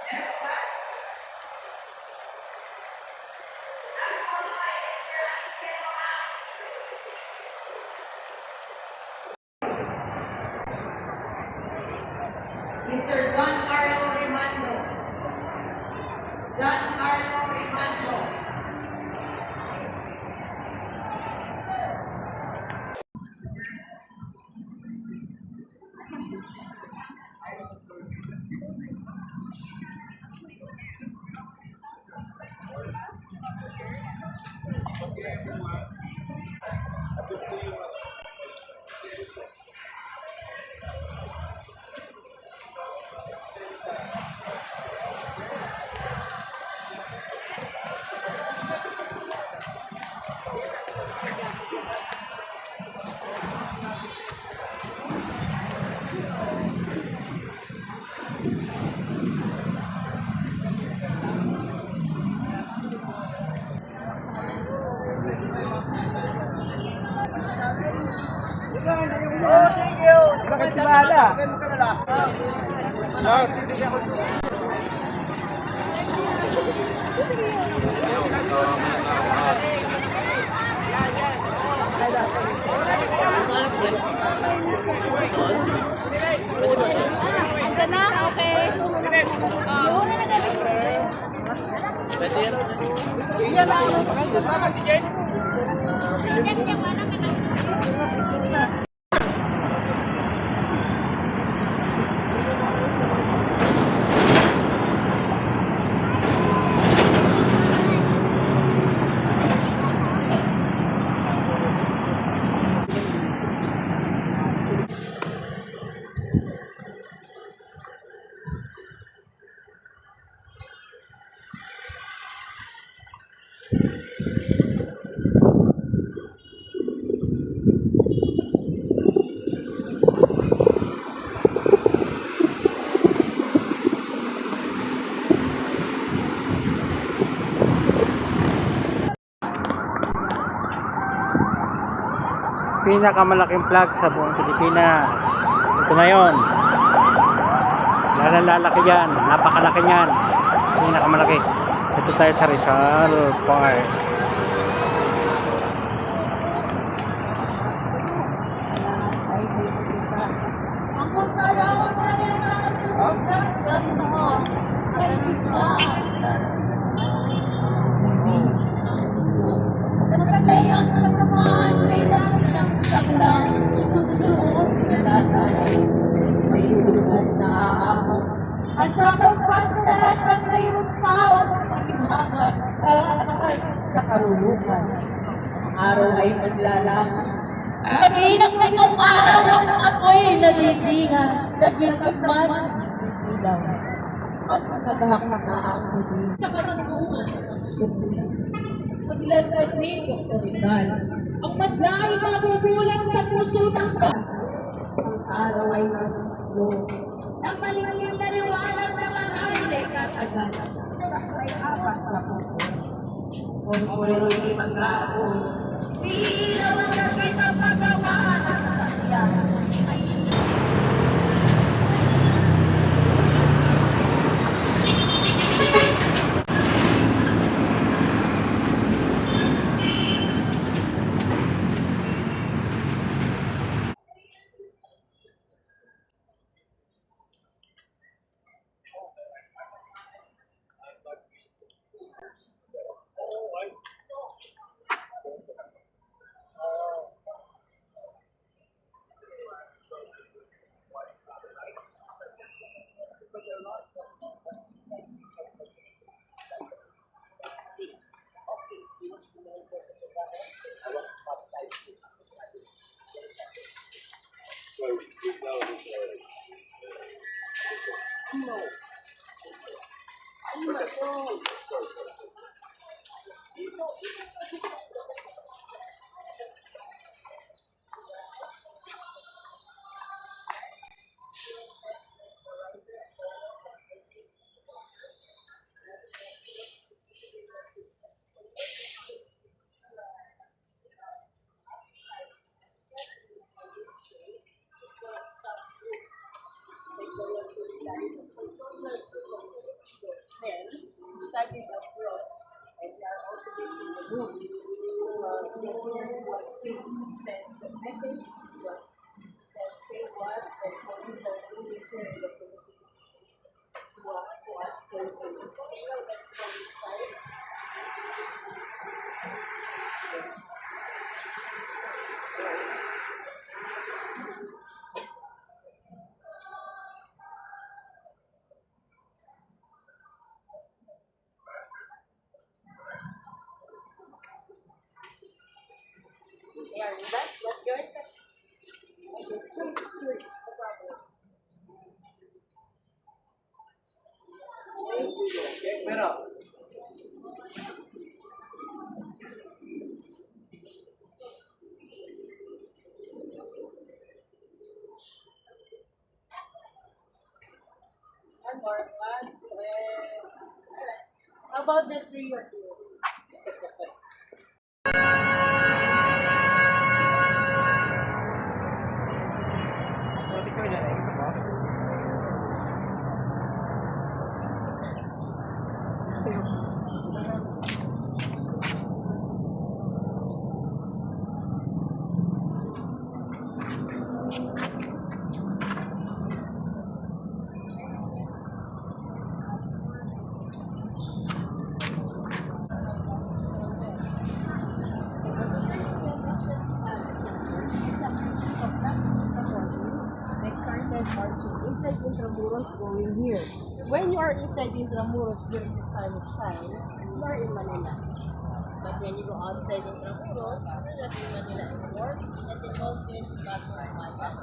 Mr. John Carlo Rimando. John Carlo Rimando. Oh, thank you. Bakit tiwala? Bakit mo kalala? Ando na, okay. Iyan na. Kasama si Jen. Pinakamalaking flag sa buong Pilipinas. Ito na yun. Lalaki yan. Napakalaki yan. Pinakamalaki. Ito tayo sa Rizal Park. Ang pagkalawang na rin nakatulog sa mga ay nagkatayang kasamaan ay dami ng saklang sunod-sunod na tatay. May lulubog na aahon at sasampas na lahat ng mayroong tao pag-imagat sa karulukan. Ang araw ay maglalangan. Kami ng pitong araw ang ako'y nadidingas, nagilagman, nagbibilaw. At naghahak na ang hindi sa karunungan ng subulan. Maglagay ni Dr. Rizal, ang madla ay mabubulang sa puso ng ang araw ay natutulog. Ang malingling na liwanag na marami ay katagal sa may apat na puso. Posporo ay mag-aapon. Iilaw ang nakita pagawaan at sasakyan. Ay message was that say what the police are doing here in the Philippines to us personally. You know, that's from inside. Yeah, that's yours. One more. How about the 3 or 2? Inside Intramuros going here. When you are inside Intramuros during this time of time, you are in Manila. But when you go outside Intramuros, you're not in Manila anymore, and they call this Batang Maya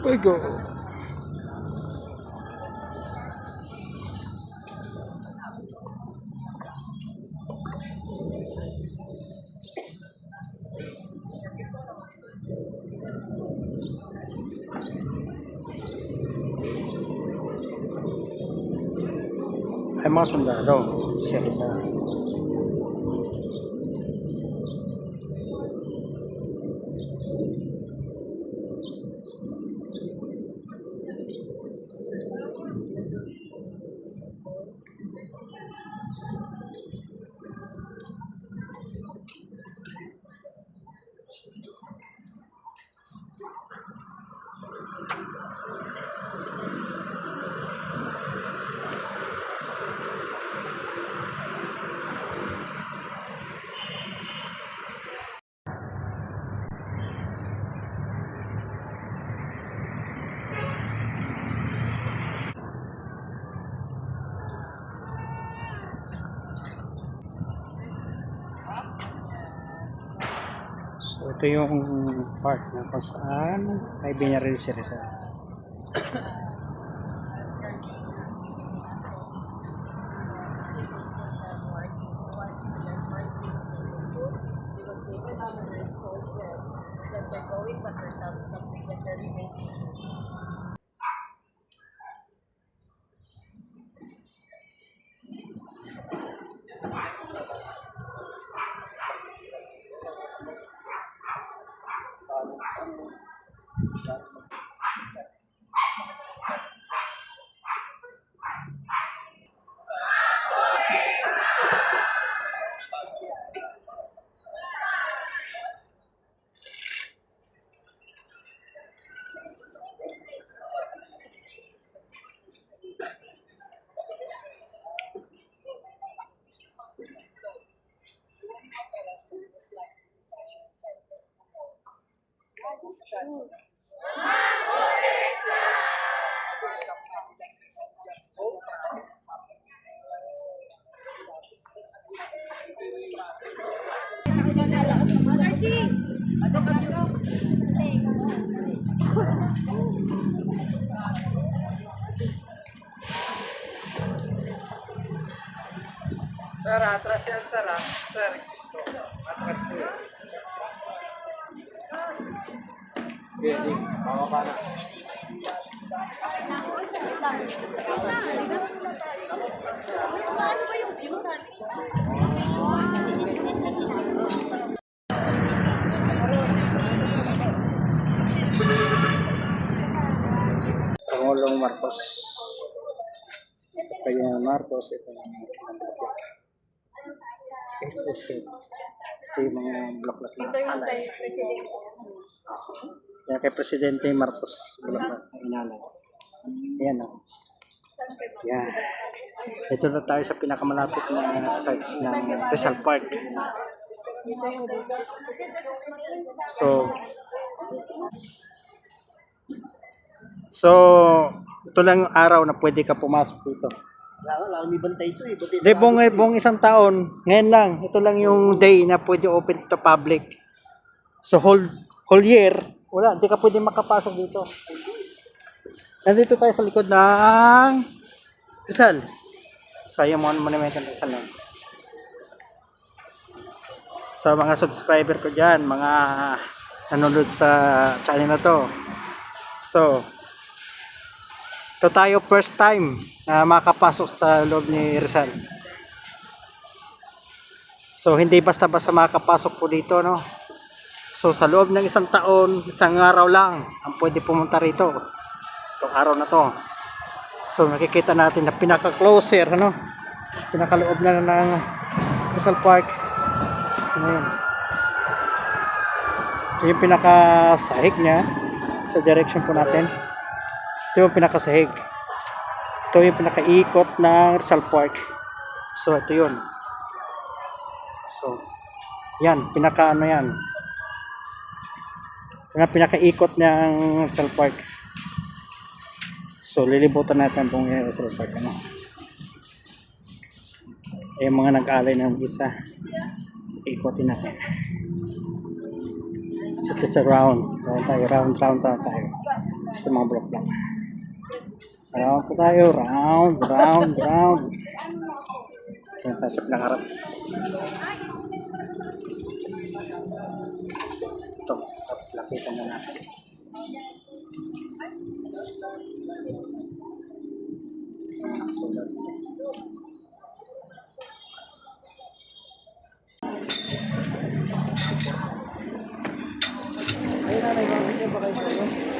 or We go. Ay mga sundalo. Siya sa So ito yung part na kung saan ay binaril si Rizal. Sir, atras yan, sir, ha? Sir, exist po. Atras po yan. Okay, bawa ka na. Ano ba yung view sa atin? Pangulong Marcos. Kaya Marcos ito. Ito siya. Ito yung mga bulaklak na alay. Yan kay Presidente Marcos, bulaklak na inalay. Ayan o. Yan. Ito na tayo sa pinakamalapit na sites ng Rizal Park. So, ito lang yung araw na pwede ka pumasok dito. Wala, may bantay ito eh. Di buong isang taon, ngayon lang, ito lang yung day na pwede open to public. So, whole year, wala, hindi ka pwede makapasok dito. Nandito tayo sa likod ng Rizal. So, yung monument ng Rizal lang. Sa mga subscriber ko dyan, mga nanonood sa channel na to. So, ito tayo first time na makapasok sa loob ni Rizal. So, hindi basta-basta makapasok po dito, no? So, sa loob ng isang taon, isang araw lang ang pwede pumunta rito. Itong araw na to. So, nakikita natin na pinaka-closer, ano? Pinakaloob na ng Rizal Park. Ano yun? Ito yung pinakasahig niya sa direction po natin. Ito yung pinakasahig. Ito yung pinakaikot ng Rizal Park. So, ito yun. So, yan. Pinaka-ano yan. Pinakaikot ng Rizal Park. So, lilibutan natin itong Rizal Park. Ano? Yung mga nag-alay ng isa. Ikotin natin. So, it's a round. Round tayo. Sa mga block lang. Round po tayo. Round. Yan tayo sa pinangarap. Ito. Lapitan na natin. Sulat. Ayun na, nagmamit yung bakay sa'yo.